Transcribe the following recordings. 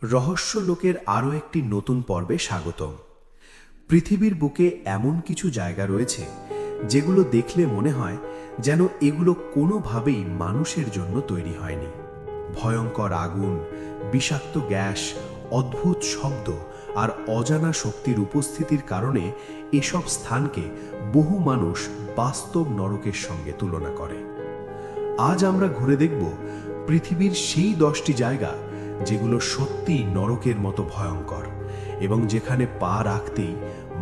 রহস্য লোকের আরও একটি নতুন পর্বে স্বাগতম। পৃথিবীর বুকে এমন কিছু জায়গা রয়েছে যেগুলো দেখলে মনে হয় যেন এগুলো কোনোভাবেই মানুষের জন্য তৈরি হয়নি। ভয়ঙ্কর আগুন, বিষাক্ত গ্যাস, অদ্ভুত শব্দ আর অজানা শক্তির উপস্থিতির কারণে এসব স্থানকে বহু মানুষ বাস্তব নরকের সঙ্গে তুলনা করে। আজ আমরা ঘুরে দেখব পৃথিবীর সেই 10টি জায়গা যেগুলো সত্যিই নরকের মতো ভয়ঙ্কর এবং যেখানে পা রাখতেই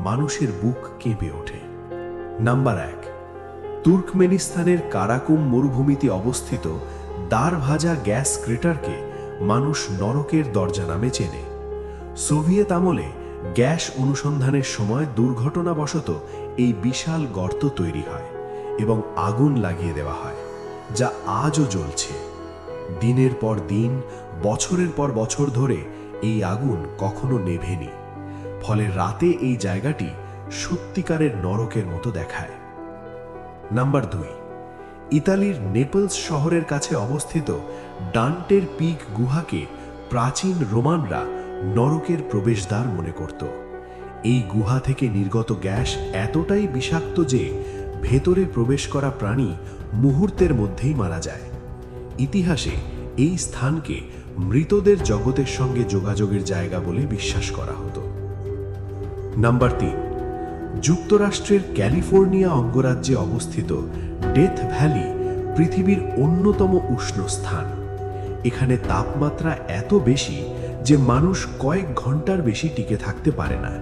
মানুষের বুক কেঁপে ওঠে। নাম্বার 1, তুর্কমেনিস্তানের কারাকুম মরুভূমিতে অবস্থিত দারভাজা গ্যাস ক্রেটারকে মানুষ নরকের দরজা নামে চেনে। সোভিয়েত আমলে গ্যাস অনুসন্ধানের সময় দুর্ঘটনাবশত এই বিশাল গর্ত তৈরি হয় এবং আগুন লাগিয়ে দেওয়া হয়, যা আজও জ্বলছে। দিনের পর দিন, বছরের পর বছর ধরে এই আগুন কখনো নেভেনি, ফলে রাতে এই জায়গাটি সত্যিকারের নরকের মতো দেখায়। নাম্বার 2, ইতালির নেপলস শহরের কাছে অবস্থিত ডান্টের পিক গুহাকে প্রাচীন রোমানরা নরকের প্রবেশদ্বার মনে করত। এই গুহা থেকে নির্গত গ্যাস এতটাই বিষাক্ত যে ভেতরে প্রবেশ করা প্রাণী মুহূর্তের মধ্যেই মারা যায়। ইতিহাসে এই স্থানকে মৃতদের জগতের সঙ্গে যোগাযোগের জায়গা বলে বিশ্বাস করা হতো। নাম্বার 3, যুক্তরাষ্ট্রের ক্যালিফোর্নিয়া অঙ্গরাজ্যে অবস্থিত ডেথ ভ্যালি পৃথিবীর অন্যতম উষ্ণ স্থান। এখানে তাপমাত্রা এত বেশি যে মানুষ কয়েক ঘন্টার বেশি টিকে থাকতে পারে না।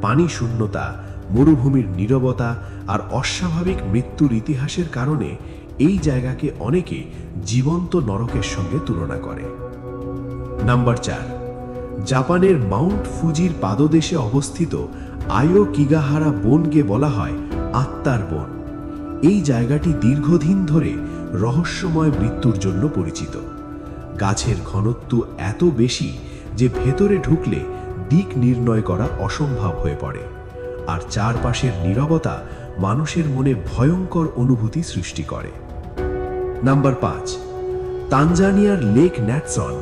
পানি শূন্যতা, মরুভূমির নীরবতা আর অস্বাভাবিক মৃত্যুর ইতিহাসের কারণে এই জায়গাকে অনেকে জীবন্ত নরকের সঙ্গে তুলনা করে। নাম্বার 4, জাপানের মাউন্ট ফুজির পাদদেশে অবস্থিত আয়োকিগাহারা বনকে বলা হয় আত্মার বন। এই জায়গাটি দীর্ঘদিন ধরে রহস্যময় মৃত্যুর জন্য পরিচিত। গাছের ঘনত্ব এত বেশি যে ভেতরে ঢুকলে দিক নির্ণয় করা অসম্ভব হয়ে পড়ে, আর চারপাশের নীরবতা মানুষের মনে ভয়ঙ্কর অনুভূতি সৃষ্টি করে। নাম্বার 5, তানজানিয়ার লেক ন্যাটসন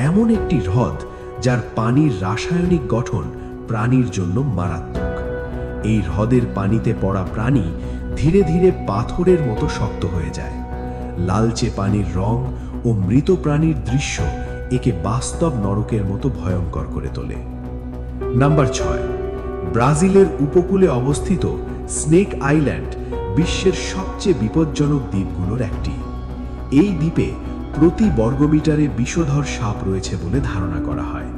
এমন একটি হ্রদ যার পানির রাসায়নিক গঠন প্রাণীর জন্য মারাত্মক। এই হ্রদের পানিতে পড়া প্রাণী ধীরে ধীরে পাথরের মতো শক্ত হয়ে যায়। লালচে পানির রং ও মৃত প্রাণীর দৃশ্য একে বাস্তব নরকের মতো ভয়ঙ্কর করে তোলে। নাম্বার 6, ব্রাজিলের উপকূলে অবস্থিত স্নেক আইল্যান্ড বিশ্বের সবচেয়ে বিপজ্জনক দ্বীপগুলোর একটি। এই দ্বীপে প্রতি বর্গমিটারে বিষধর সাপ রয়েছে বলে ধারণা করা হয়।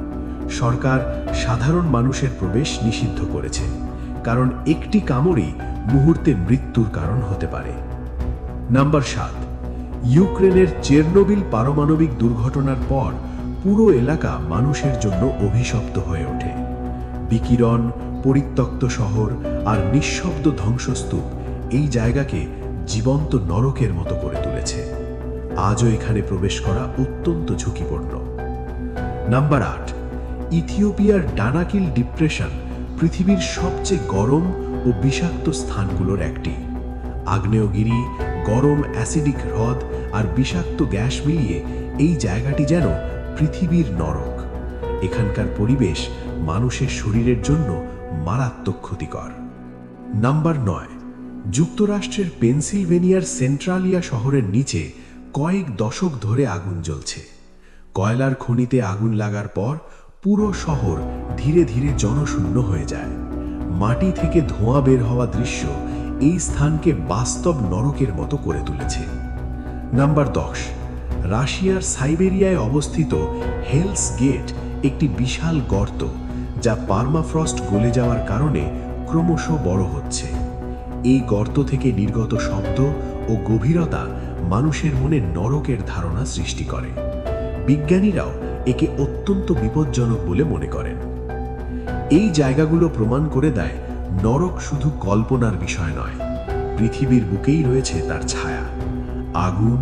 সরকার সাধারণ মানুষের প্রবেশ নিষিদ্ধ করেছে, কারণ একটি কামড়ই মুহূর্তে মৃত্যুর কারণ হতে পারে। নাম্বার 7, ইউক্রেনের চেরনোবিল পারমাণবিক দুর্ঘটনার পর পুরো এলাকা মানুষের জন্য অভিশপ্ত হয়ে ওঠে। বিকিরণ, পরিত্যক্ত শহর আর নিঃশব্দ ধ্বংসস্তূপ এই জায়গাকে জীবন্ত নরকের মতো করে তুলেছে। আজও এখানে প্রবেশ করা অত্যন্ত ঝুঁকিপূর্ণ। নাম্বার 8, ইথিওপিয়ার ডানাকিল ডিপ্রেশন পৃথিবীর সবচেয়ে গরম ও বিষাক্ত স্থানগুলোর একটি। আগ্নেয়গিরি, গরম অ্যাসিডিক হ্রদ আর বিষাক্ত গ্যাস মিলিয়ে এই জায়গাটি যেন পৃথিবীর নরক। এখানকার পরিবেশ মানুষের শরীরের জন্য মারাত্মক ক্ষতিকর। নাম্বার 9, যুক্তরাষ্ট্রের পেনসিলভেনিয়ার সেন্ট্রালিয়া শহরের নিচে কয়েক দশক ধরে আগুন জ্বলছে। কয়লার খনিতে আগুন লাগার পর পুরো শহর ধীরে ধীরে জনশূন্য হয়ে যায়। মাটি থেকে ধোঁয়া বের হওয়া দৃশ্য এই স্থানকে বাস্তব নরকের মতো করে তুলেছে। নাম্বার 10, রাশিয়ার সাইবেরিয়ায় অবস্থিত হেলস গেট একটি বিশাল গর্ত, যা পার্মাফ্রস্ট গলে যাওয়ার কারণে ক্রমশ বড় হচ্ছে। এই গর্ত থেকে নির্গত শব্দ ও গভীরতা মানুষের মনে নরকের ধারণা সৃষ্টি করে। বিজ্ঞানীরাও একে অত্যন্ত বিপজ্জনক বলে মনে করেন। এই জায়গাগুলো প্রমাণ করে দেয় নরক শুধু কল্পনার বিষয় নয়, পৃথিবীর বুকেই রয়েছে তার ছায়া। আগুন,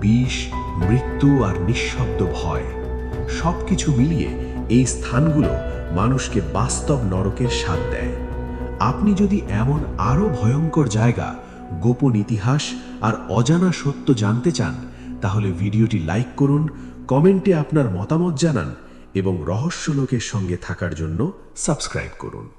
বিষ, মৃত্যু আর নিঃশব্দ ভয় সবকিছু মিলিয়ে এই স্থানগুলো মানুষকে বাস্তব নরকের স্বাদ দেয়। আপনি যদি এমন আরও ভয়ঙ্কর জায়গা, গোপন ইতিহাস আর অজানা সত্য জানতে চান, তাহলে ভিডিওটি লাইক করুন, কমেন্টে আপনার মতামত জানান এবং রহস্যলোকের সঙ্গে থাকার জন্য সাবস্ক্রাইব করুন।